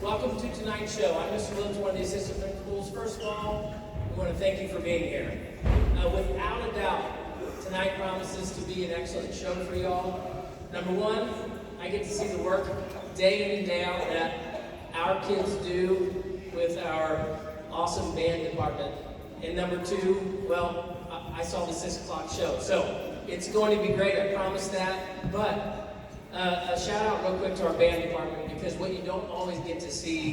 Welcome to tonight's show. I'm Mr. Williams, one of the assistant principals. First of all, we want to thank you for being here. Without a doubt, tonight promises to be an excellent show for y'all. Number one, I get to see the work day in and day out that our kids do with our awesome band department. And number two, well, I saw the 6 o'clock show. So it's going to be great, I promise that. But a shout out real quick to our band department, because what you don't always get to see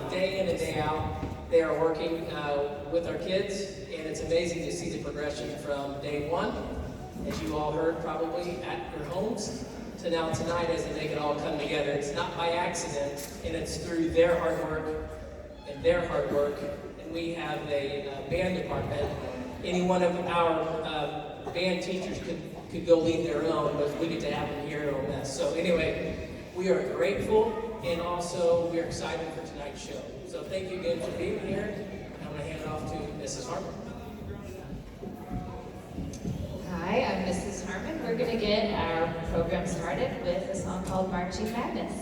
day in and day out, they are working with our kids, and it's amazing to see the progression from day one, as you all heard probably at your homes, to now tonight as they make it all come together. It's not by accident, and it's through their hard work and their hard work. And we have a band department. Any one of our band teachers could go lead their own, but we get to have them here at OMS. So anyway, we are grateful, and also we're excited for tonight's show. So thank you again for being here. I'm going to hand it off to Mrs. Harmon. Hi, I'm Mrs. Harmon. We're going to get our program started with a song called Marching Madness.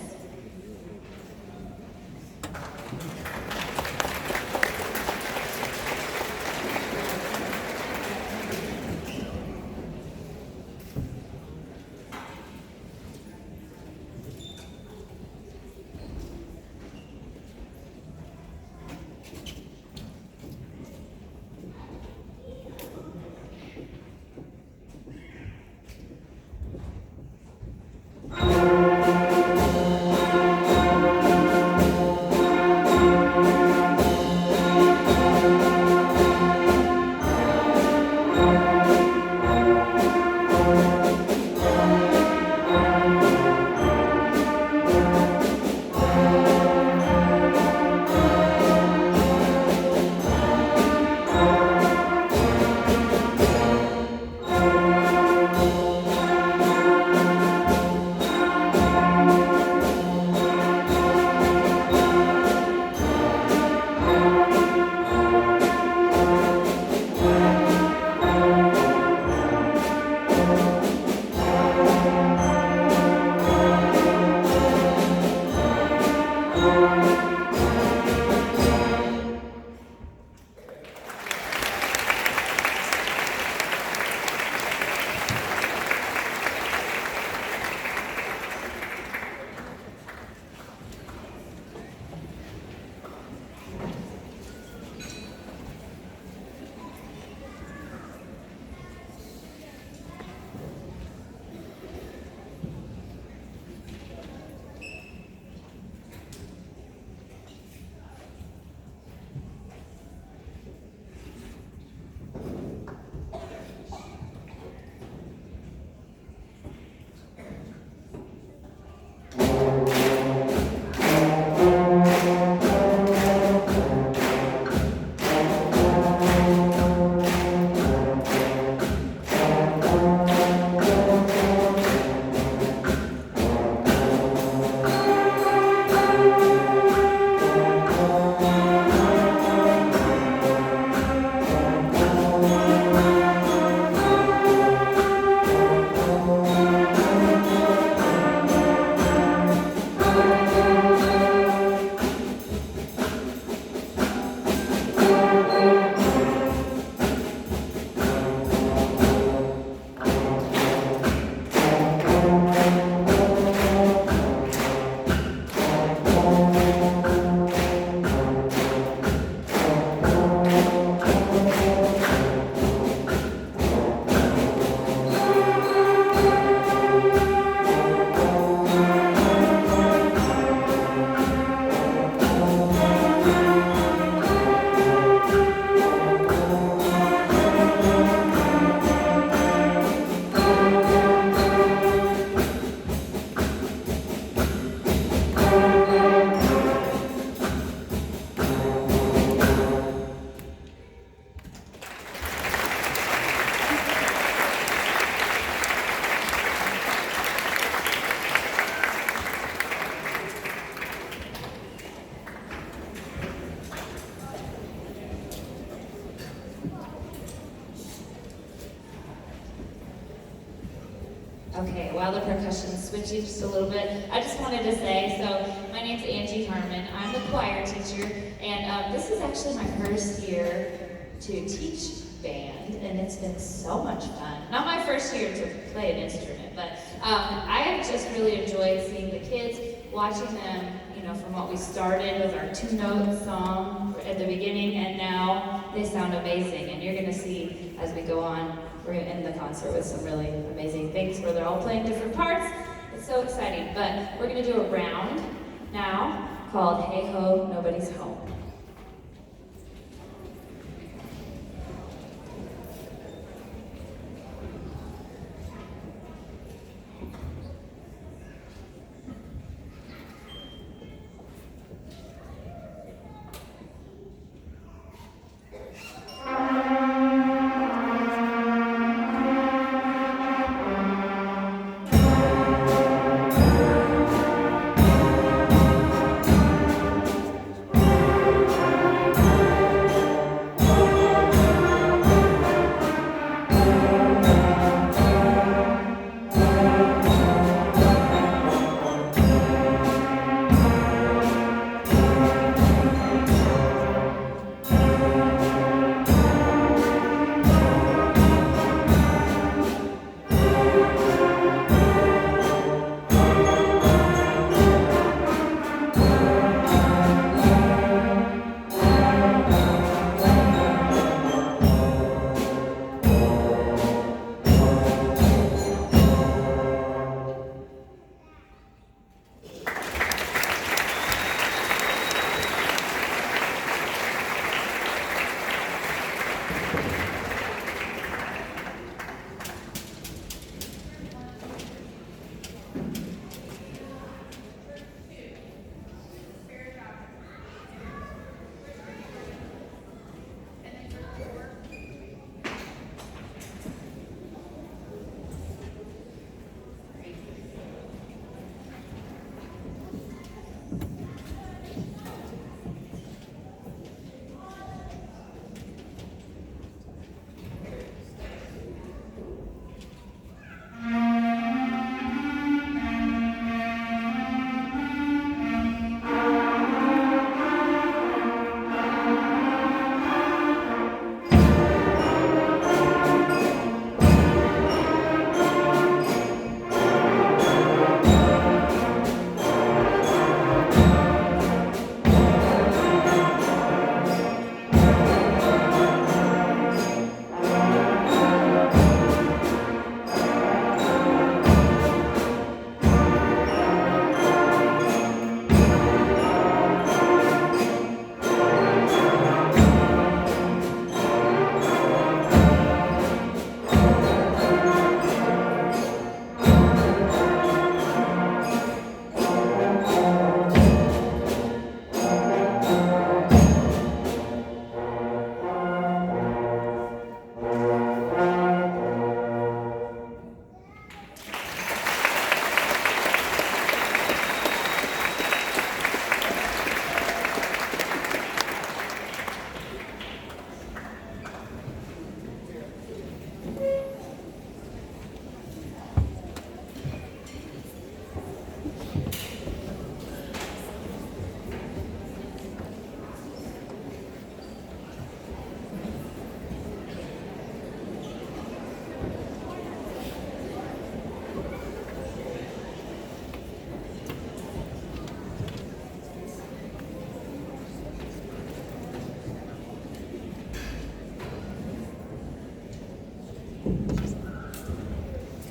Okay, while the percussion's switching just a little bit, I just wanted to say, so my name's Angie Harmon. I'm the choir teacher, and this is actually my first year to teach band, and it's been so much fun. Not my first year to play an instrument, but I have just really enjoyed seeing the kids, watching them, you know, from what we started with our two-note song at the beginning, and now they sound amazing, and you're gonna see as we go on, we're gonna end the concert with some really amazing things where they're all playing different parts. It's so exciting, but we're gonna do a round now called Hey Ho, Nobody's Home.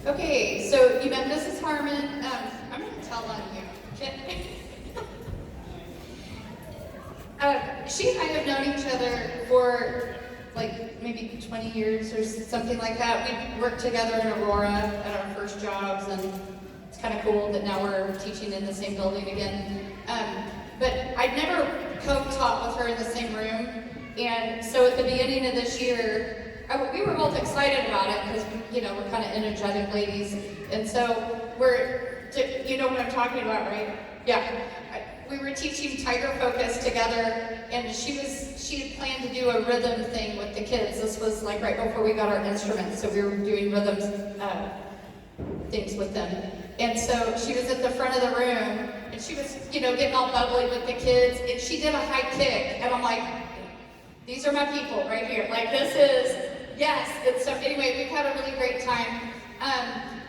Okay, so you met Mrs. Harmon. I'm going to tell on you. She and I have known each other for like maybe 20 years or something like that. We worked together in Aurora at our first jobs, and it's kind of cool that now we're teaching in the same building again. But I'd never co-taught with her in the same room, and so at the beginning of this year, we were both excited about it because, you know, we're kind of energetic ladies. And so you know what I'm talking about, right? Yeah. We were teaching Tiger Focus together, and she had planned to do a rhythm thing with the kids. This was like right before we got our instruments, so we were doing rhythms things with them. And so she was at the front of the room, and she was, getting all bubbly with the kids, and she did a high kick, and I'm like, these are my people right here. Like, this is, yes. And so anyway, we've had a really great time.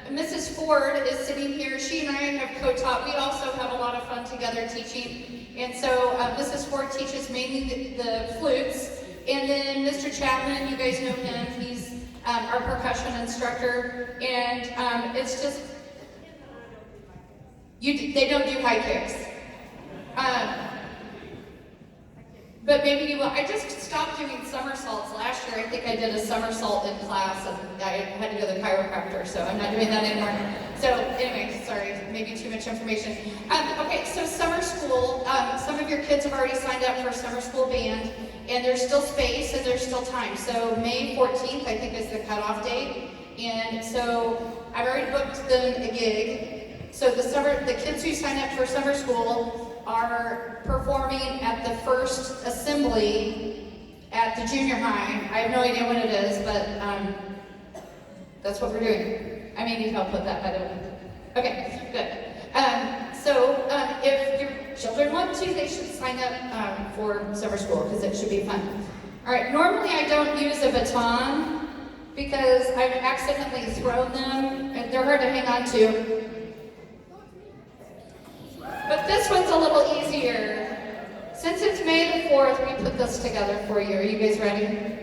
Mrs. Ford is sitting here. She and I have co-taught. We also have a lot of fun together teaching. And so Mrs. Ford teaches mainly the flutes. And then Mr. Chapman, you guys know him. He's our percussion instructor. And it's just, they don't do high kicks. But maybe you will. I just stopped doing somersaults last year. I think I did a somersault in class, and I had to go to the chiropractor, so I'm not doing that anymore. So anyway, sorry, maybe too much information. Okay, so summer school. Some of your kids have already signed up for summer school band, and there's still space and there's still time. So May 14th, I think, is the cutoff date, and so I've already booked them a gig. So the kids who sign up for summer school are performing at the first assembly at the junior high. I have no idea when it is, but that's what we're doing. I may need help with that, by the way. Okay, good. So if your children want to, they should sign up for summer school, because it should be fun. All right, normally I don't use a baton because I've accidentally thrown them, and they're hard to hang on to. But this one's a little easier. Since it's May the 4th, we put this together for you. Are you guys ready?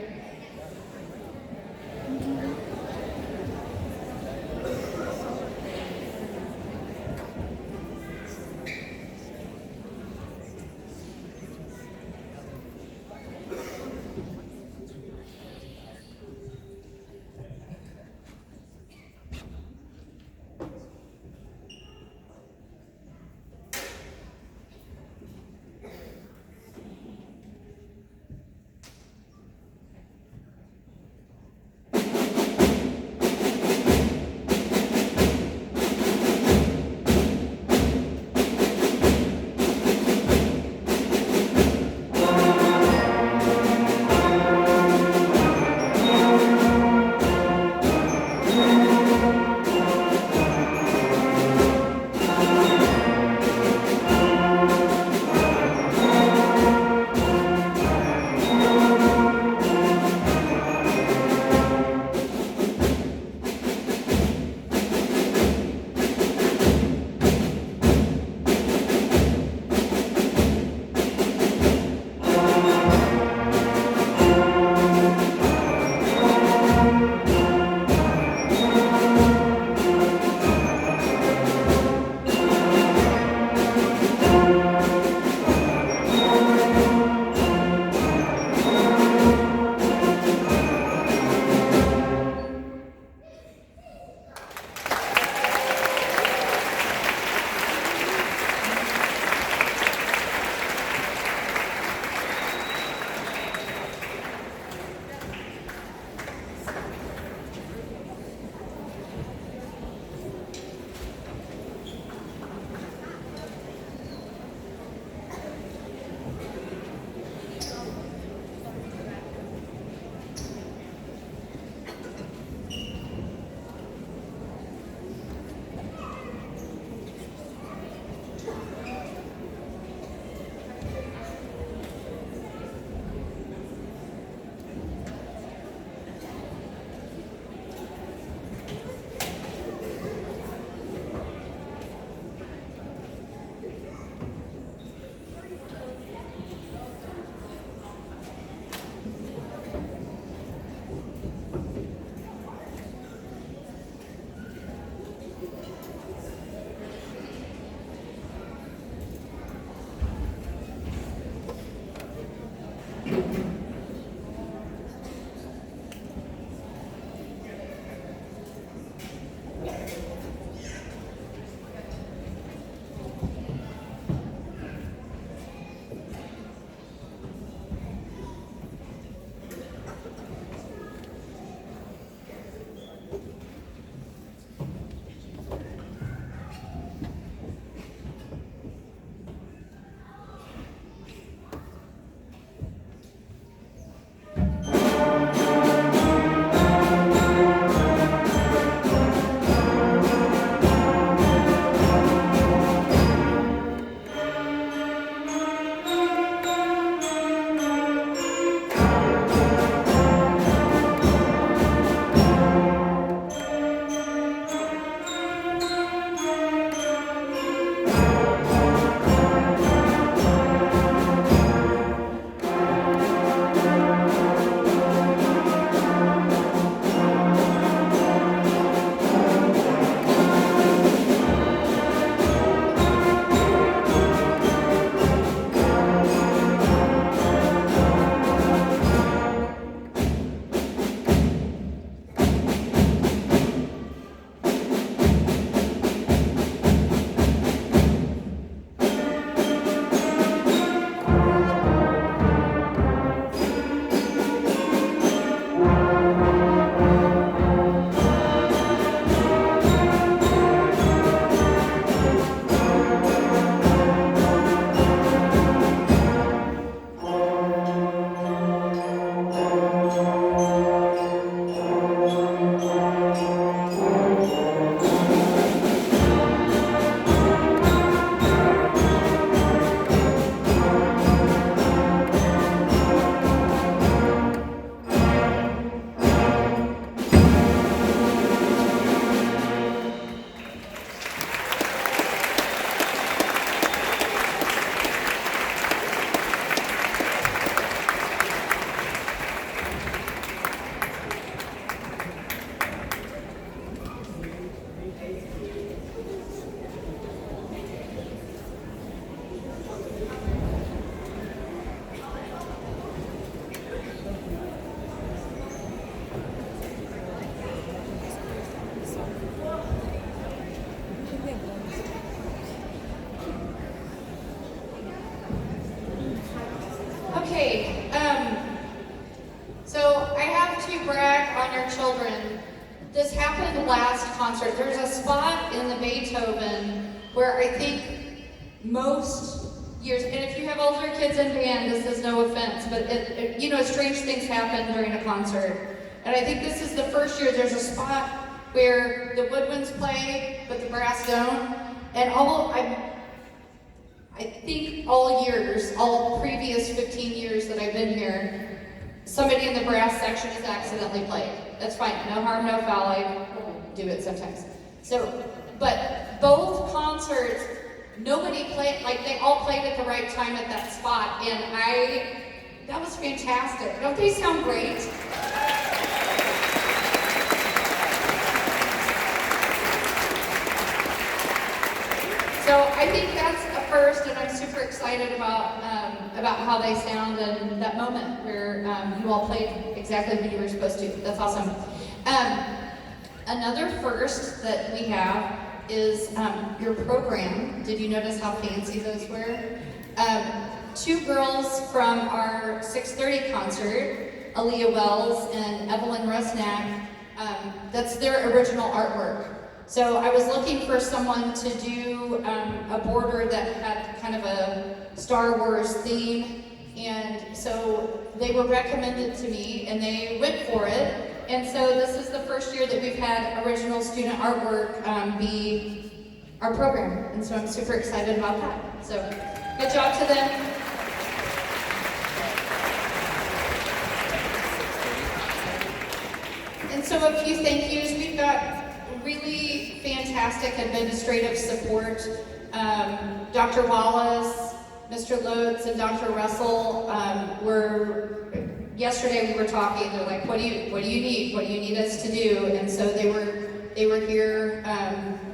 Okay, so I have to brag on your children. This happened last concert. There's a spot in the Beethoven where I think most years, and if you have older kids in band, this is no offense, but strange things happen during a concert. And I think this is the first year there's a spot where the woodwinds play, but the brass don't. And I think all previous 15 years that I've been here, somebody in the brass section has accidentally played. That's fine, no harm, no foul, I do it sometimes. So, but both concerts, nobody played, like they all played at the right time at that spot, and that was fantastic. Don't they sound great? So I think that's a first, and I'm super excited about how they sound and that moment where you all played exactly when you were supposed to. That's awesome. Another first that we have is your program. Did you notice how fancy those were? Two girls from our 6:30 concert, Aaliyah Wells and Evelyn Rusnak, that's their original artwork. So I was looking for someone to do a border that had kind of a Star Wars theme, and so they were recommended to me and they went for it. And so this is the first year that we've had original student artwork be our program, and so I'm super excited about that. So good job to them. And so a few thank yous. We've got really fantastic administrative support. Dr. Wallace, Mr. Lotz, and Dr. Russell yesterday we were talking, they're like, what do you need? What do you need us to do? And so they were here,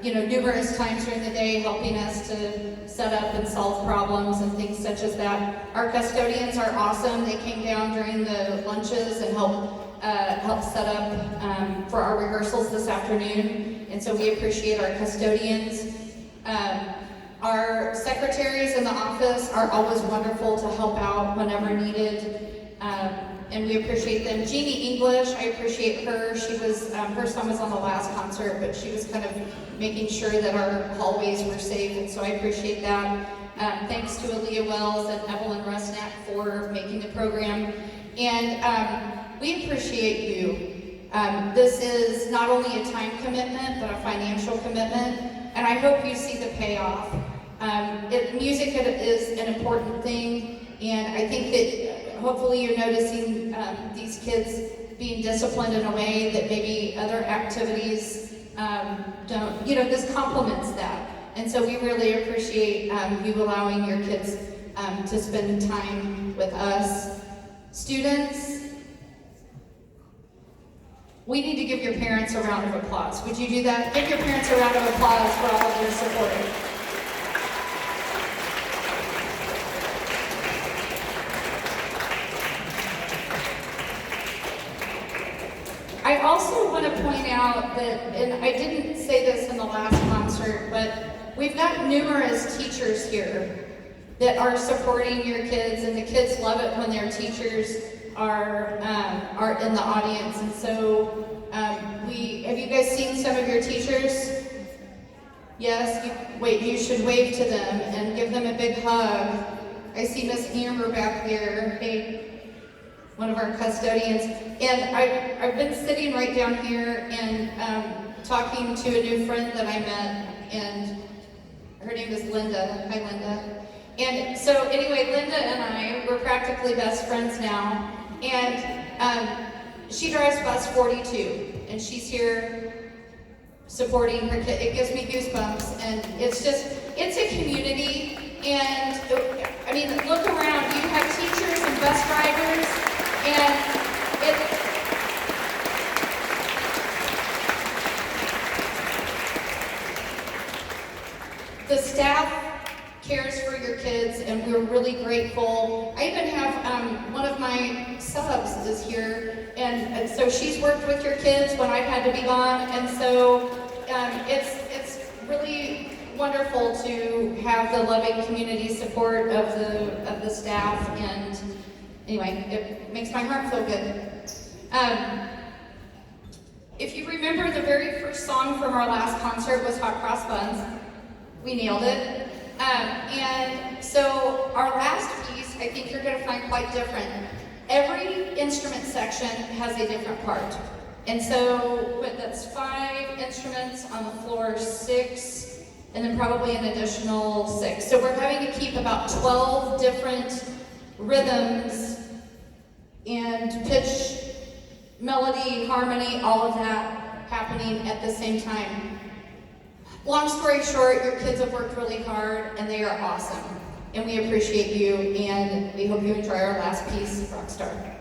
numerous times during the day helping us to set up and solve problems and things such as that. Our custodians are awesome. They came down during the lunches and helped set up for our rehearsals this afternoon. And so we appreciate our custodians. Our secretaries in the office are always wonderful to help out whenever needed. And we appreciate them. Jeannie English, I appreciate her. She was, her son was on the last concert, but she was kind of making sure that our hallways were safe, and so I appreciate that. Thanks to Aaliyah Wells and Evelyn Rusnak for making the program. And we appreciate you. This is not only a time commitment, but a financial commitment, and I hope you see the payoff. Music is an important thing, and I think that hopefully you're noticing these kids being disciplined in a way that maybe other activities don't, this complements that. And so we really appreciate you allowing your kids to spend time with us. Students, we need to give your parents a round of applause. Would you do that? Give your parents a round of applause for all of their support. I also want to point out that, and I didn't say this in the last concert, but we've got numerous teachers here that are supporting your kids, and the kids love it when their teachers are in the audience. And so, have you guys seen some of your teachers? Yes? You should wave to them and give them a big hug. I see Miss Amber back there. Hey, one of our custodians, and I've been sitting right down here and talking to a new friend that I met, and her name is Linda. Hi, Linda. And so anyway, Linda and I, we're practically best friends now, and she drives bus 42, and she's here supporting her kid. It gives me goosebumps, and it's a community, and I mean, look around, you have teachers and bus drivers, and the staff cares for your kids, and we're really grateful. I even have one of my subs is here, and so she's worked with your kids when I've had to be gone, and so it's really wonderful to have the loving community support of the staff, and anyway, it makes my heart feel good. If you remember, the very first song from our last concert was Hot Cross Buns. We nailed it. And so our last piece, I think you're going to find quite different. Every instrument section has a different part. And so, but that's 5 instruments on the floor, 6, and then probably an additional 6. So we're having to keep about 12 different rhythms and pitch, melody, harmony, all of that happening at the same time. Long story short, your kids have worked really hard and they are awesome. And we appreciate you, and we hope you enjoy our last piece, Rockstar.